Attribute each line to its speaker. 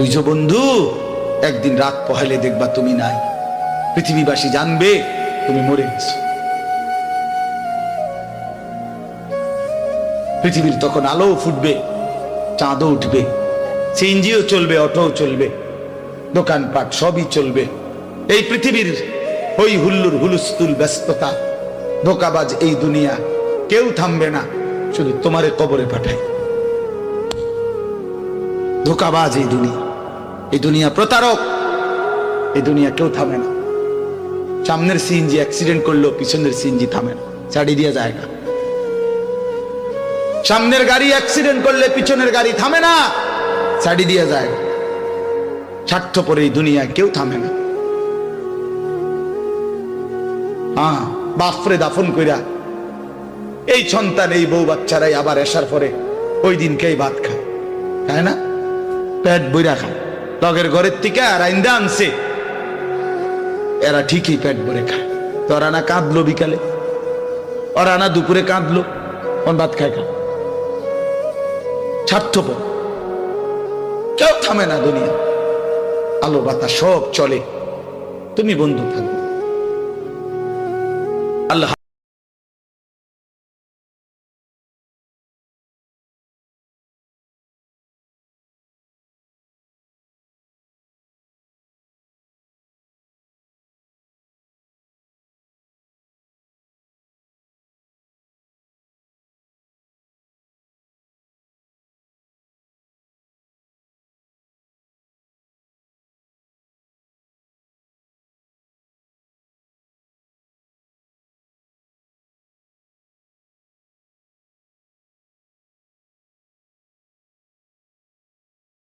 Speaker 1: বুঝছো বন্ধু, একদিন রাত পহেলে দেখবা তুমি নাই, পৃথিবীবাসী জানবে তুমি মরে গেছো। পৃথিবীর তখন আলো ফুটবে, চাঁদও উঠবে, সিএনজিও চলবে, অটোও চলবে, দোকানপাট সবই চলবে। এই পৃথিবীর হই হুল্লুর হুলুস্থুল ব্যস্ততা, ধোকাবাজ এই দুনিয়া, কেউ থামবে না, শুধু তোমারে কবরে পাঠায়। ধোকাবাজ এই দুনিয়া প্রতারক, এই দুনিয়া কেউ থামে না। সামনের সিএনজি অ্যাক্সিডেন্ট করলো, পিছনের সিএনজি থামে না, ছাড়ি দিয়ে জায়গা। সামনের গাড়ি অ্যাক্সিডেন্ট করলে পিছনের গাড়ি থামে না, ছাড়ি দিয়ে যায়। স্বার্থপর এই দুনিয়া কেউ থামে না। হ্যাঁ, বাপরে দাফন কইরা এই সন্তান, এই বউ বাচ্চারাই আবার এসার পরে ওই দিনকেই ভাত খায়, তাই না? পেট বইরা খায়, লগের ঘরের থেকে আর আইন্দা আনছে, এরা ঠিকই পেট ভরে খায়। তো ওরা না কাঁদলো বিকালে, ওরা না দুপুরে কাঁদলো, কোন ভাত খায় খা। স্বার্থপর, কেউ থামে না দুনিয়া, আলো বাতাস সব চলে, তুমি বন্ধু থাকবে।